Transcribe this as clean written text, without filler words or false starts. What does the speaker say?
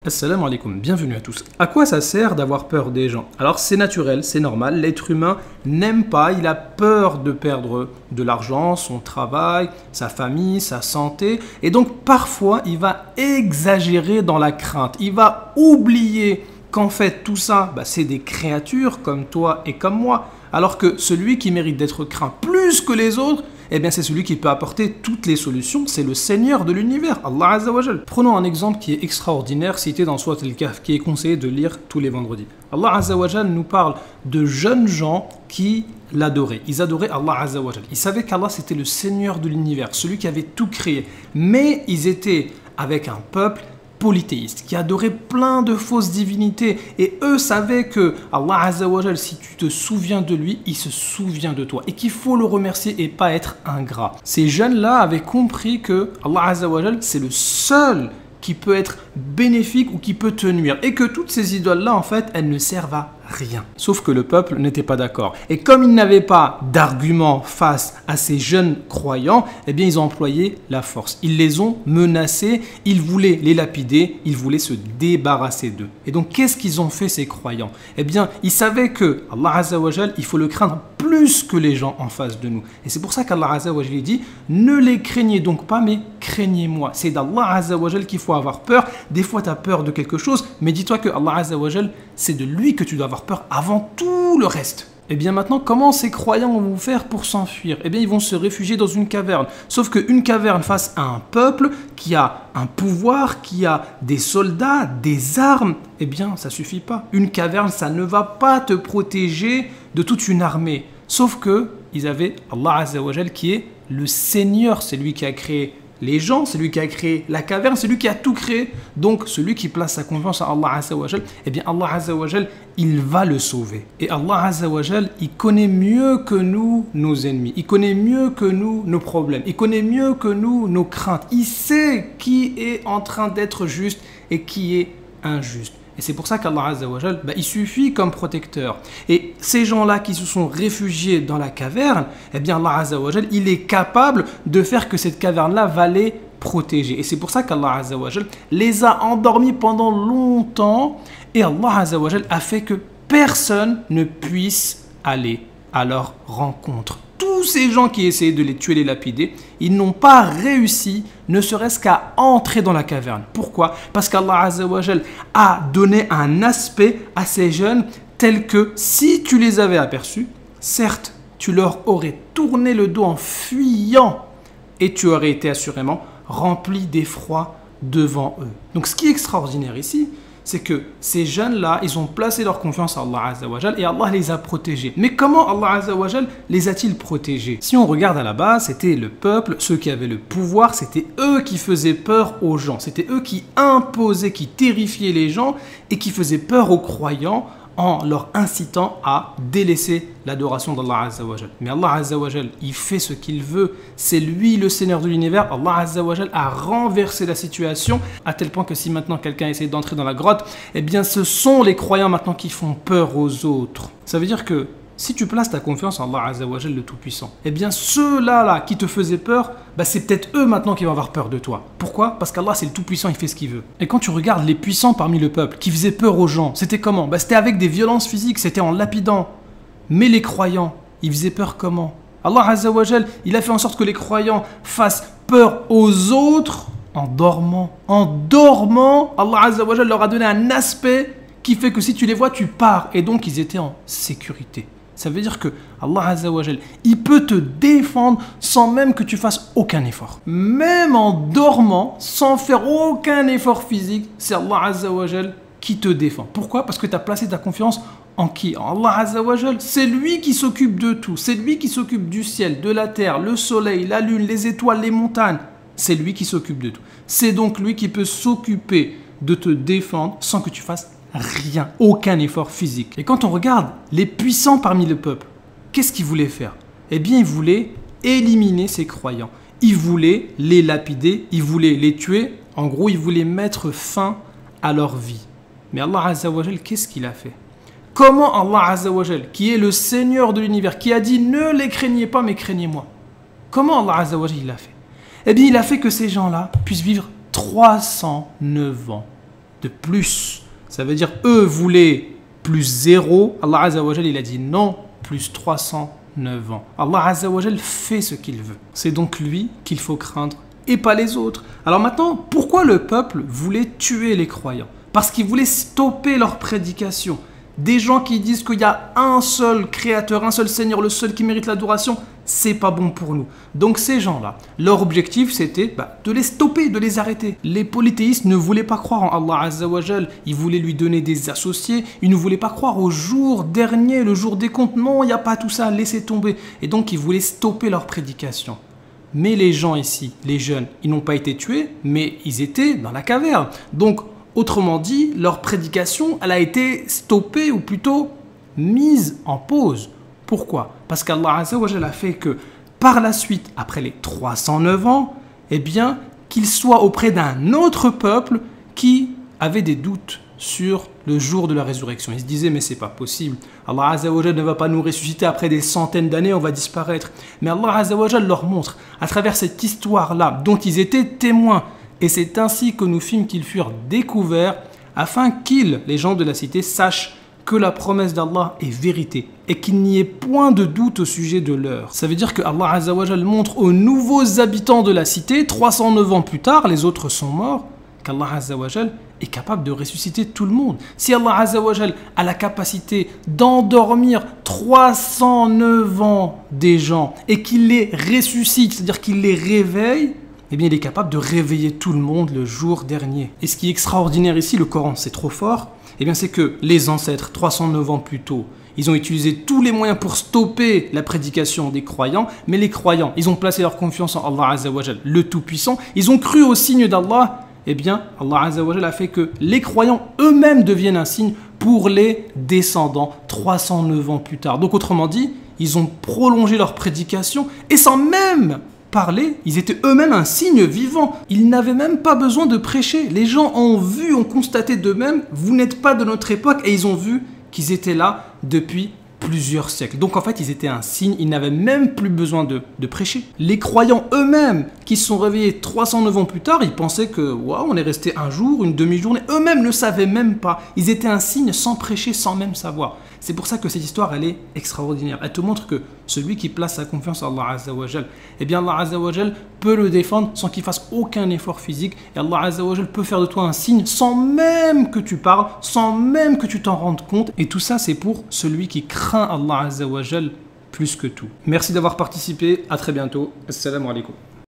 Assalamu alaikum, bienvenue à tous. À quoi ça sert d'avoir peur des gens? Alors c'est naturel, c'est normal, l'être humain n'aime pas, il a peur de perdre de l'argent, son travail, sa famille, sa santé. Et donc parfois il va exagérer dans la crainte, il va oublier qu'en fait tout ça, c'est des créatures comme toi et comme moi. Alors que celui qui mérite d'être craint plus que les autres, c'est celui qui peut apporter toutes les solutions, c'est le Seigneur de l'univers, Allah Azza wa Jal. Prenons un exemple qui est extraordinaire, cité dans Surat Al-Kahf, qui est conseillé de lire tous les vendredis. Allah Azza wa Jal nous parle de jeunes gens qui l'adoraient. Ils adoraient Allah Azza wa Jal. Ils savaient qu'Allah c'était le Seigneur de l'univers, celui qui avait tout créé. Mais ils étaient avec un peuple polythéiste, qui adorait plein de fausses divinités. Et eux savaient que Allah Azza wa Jal, si tu te souviens de lui, il se souvient de toi. Et qu'il faut le remercier et pas être ingrat. Ces jeunes-là avaient compris que Allah Azza wa Jal, c'est le seul qui peut être bénéfique ou qui peut te nuire. Et que toutes ces idoles-là, en fait, elles ne servent à rien. Sauf que le peuple n'était pas d'accord. Et comme ils n'avaient pas d'argument face à ces jeunes croyants, ils ont employé la force. Ils les ont menacés, ils voulaient les lapider, ils voulaient se débarrasser d'eux. Et donc, qu'est-ce qu'ils ont fait ces croyants? Ils savaient que Allah Azza wa Jal, il faut le craindre plus que les gens en face de nous. Et c'est pour ça qu'Allah Azza wa Jal dit, ne les craignez donc pas, mais craignez-moi. C'est d'Allah Azza wa Jal qu'il faut avoir peur. Des fois, tu as peur de quelque chose, mais dis-toi que Allah Azza wa Jal, c'est de lui que tu dois avoir peur avant tout le reste. Maintenant, comment ces croyants vont faire pour s'enfuir? Ils vont se réfugier dans une caverne. Sauf qu'une caverne face à un peuple qui a un pouvoir, qui a des soldats, des armes, ça suffit pas. Une caverne, ça ne va pas te protéger de toute une armée. Sauf que ils avaient Allah Azza wa Jal qui est le Seigneur, c'est lui qui a créé les gens, c'est lui qui a créé la caverne, c'est lui qui a tout créé. Donc, celui qui place sa confiance à Allah Azza wa Jal, Allah Azza wa Jal, il va le sauver. Et Allah Azza wa Jal, il connaît mieux que nous nos ennemis. Il connaît mieux que nous nos problèmes. Il connaît mieux que nous nos craintes. Il sait qui est en train d'être juste et qui est injuste. Et c'est pour ça qu'Allah Azza wa Jal, il suffit comme protecteur. Et ces gens-là qui se sont réfugiés dans la caverne, Allah Azza wa Jal, il est capable de faire que cette caverne-là va les protéger. Et c'est pour ça qu'Allah Azza wa Jal les a endormis pendant longtemps. Et Allah Azza wa Jal a fait que personne ne puisse aller à leur rencontre. Tous ces gens qui essayaient de les tuer, les lapider, ils n'ont pas réussi, ne serait-ce qu'à entrer dans la caverne. Pourquoi? Parce qu'Allah Azza wa Jal a donné un aspect à ces jeunes tel que si tu les avais aperçus, certes, tu leur aurais tourné le dos en fuyant et tu aurais été assurément rempli d'effroi devant eux. Donc ce qui est extraordinaire ici, c'est que ces jeunes-là, ils ont placé leur confiance à Allah Azza wa Jal et Allah les a protégés. Mais comment Allah Azza wa Jal les a-t-il protégés? Si on regarde à la base, c'était le peuple, ceux qui avaient le pouvoir, c'était eux qui faisaient peur aux gens. C'était eux qui imposaient, qui terrifiaient les gens et qui faisaient peur aux croyants en leur incitant à délaisser l'adoration d'Allah Azza wa Jal. Mais Allah Azza wa Jal, il fait ce qu'il veut. C'est lui le Seigneur de l'univers. Allah Azza wa Jal a renversé la situation à tel point que si maintenant quelqu'un essaie d'entrer dans la grotte, ce sont les croyants maintenant qui font peur aux autres. Ça veut dire que si tu places ta confiance en Allah Azza wa Jal, le Tout-Puissant, ceux-là qui te faisaient peur, c'est peut-être eux maintenant qui vont avoir peur de toi. Pourquoi? Parce qu'Allah c'est le Tout-Puissant, il fait ce qu'il veut. Et quand tu regardes les puissants parmi le peuple, qui faisaient peur aux gens, c'était comment? C'était avec des violences physiques, c'était en lapidant. Mais les croyants, ils faisaient peur comment? Allah Azza wa Jal, il a fait en sorte que les croyants fassent peur aux autres en dormant. En dormant, Allah Azza wa Jal leur a donné un aspect qui fait que si tu les vois, tu pars. Et donc ils étaient en sécurité. Ça veut dire que Allah Azza wa Jal, il peut te défendre sans même que tu fasses aucun effort. Même en dormant, sans faire aucun effort physique, c'est Allah Azza wa Jal qui te défend. Pourquoi? Parce que tu as placé ta confiance en qui? En Allah Azza wa Jal. C'est lui qui s'occupe de tout. C'est lui qui s'occupe du ciel, de la terre, le soleil, la lune, les étoiles, les montagnes. C'est lui qui s'occupe de tout. C'est donc lui qui peut s'occuper de te défendre sans que tu fasses rien, aucun effort physique. Et quand on regarde les puissants parmi le peuple, qu'est-ce qu'ils voulaient faire? Ils voulaient éliminer ces croyants. Ils voulaient les lapider, ils voulaient les tuer. En gros, ils voulaient mettre fin à leur vie. Mais Allah Azza wa Jal, qu'est-ce qu'il a fait? Comment Allah Azza wa Jal, qui est le Seigneur de l'univers, qui a dit ne les craignez pas mais craignez-moi, comment Allah Azza wa Jal il a fait? Il a fait que ces gens-là puissent vivre 309 ans de plus. Ça veut dire eux voulaient plus 0. Allah Azza wa Jal, il a dit non, plus 309 ans. Allah Azza wa Jal fait ce qu'il veut. C'est donc lui qu'il faut craindre et pas les autres. Alors maintenant, pourquoi le peuple voulait tuer les croyants? Parce qu'il voulait stopper leur prédication. Des gens qui disent qu'il y a un seul créateur, un seul Seigneur, le seul qui mérite l'adoration, c'est pas bon pour nous. Donc ces gens-là, leur objectif c'était de les stopper, de les arrêter. Les polythéistes ne voulaient pas croire en Allah Azza wa Jal, ils voulaient lui donner des associés, ils ne voulaient pas croire au jour dernier, le jour des comptes. Non, il n'y a pas tout ça, laissez tomber. Et donc ils voulaient stopper leur prédication. Mais les gens ici, les jeunes, ils n'ont pas été tués, mais ils étaient dans la caverne. Donc autrement dit, leur prédication, elle a été stoppée ou plutôt mise en pause. Pourquoi? Parce qu'Allah Azza wa Jalla a fait que par la suite, après les 309 ans, eh bien, qu'ils soient auprès d'un autre peuple qui avait des doutes sur le jour de la résurrection. Ils se disaient, mais c'est pas possible. Allah Azza wa Jalla ne va pas nous ressusciter après des centaines d'années, on va disparaître. Mais Allah Azza wa Jalla leur montre, à travers cette histoire-là, dont ils étaient témoins, et c'est ainsi que nous fîmes qu'ils furent découverts, afin qu'ils, les gens de la cité, sachent que la promesse d'Allah est vérité et qu'il n'y ait point de doute au sujet de l'heure. Ça veut dire que Allah Azza wa Jal montre aux nouveaux habitants de la cité, 309 ans plus tard, les autres sont morts, qu'Allah Azza wa Jal est capable de ressusciter tout le monde. Si Allah Azza wa Jal a la capacité d'endormir 309 ans des gens et qu'il les ressuscite, c'est-à-dire qu'il les réveille, eh bien il est capable de réveiller tout le monde le jour dernier. Et ce qui est extraordinaire ici, le Coran, c'est trop fort, eh bien c'est que les ancêtres, 309 ans plus tôt, ils ont utilisé tous les moyens pour stopper la prédication des croyants, mais les croyants, ils ont placé leur confiance en Allah Azza wa Jal, le Tout-Puissant, ils ont cru au signe d'Allah, eh bien Allah Azza wa Jal a fait que les croyants eux-mêmes deviennent un signe pour les descendants 309 ans plus tard. Donc autrement dit, ils ont prolongé leur prédication et sans même parler, ils étaient eux-mêmes un signe vivant. Ils n'avaient même pas besoin de prêcher. Les gens ont vu, ont constaté d'eux-mêmes, vous n'êtes pas de notre époque, et ils ont vu qu'ils étaient là depuis plusieurs siècles. Donc en fait, ils étaient un signe, ils n'avaient même plus besoin de prêcher. Les croyants eux-mêmes, qui se sont réveillés 309 ans plus tard, ils pensaient que, waouh, on est resté un jour, une demi-journée. Eux-mêmes ne savaient même pas. Ils étaient un signe sans prêcher, sans même savoir. C'est pour ça que cette histoire, elle est extraordinaire. Elle te montre que celui qui place sa confiance en Allah Azza wa Jal, eh bien Allah Azza wa Jal peut le défendre sans qu'il fasse aucun effort physique. Et Allah Azza wa Jal peut faire de toi un signe sans même que tu parles, sans même que tu t'en rendes compte. Et tout ça, c'est pour celui qui craint Allah Azza wa Jal plus que tout. Merci d'avoir participé. À très bientôt. Assalamu alaikum.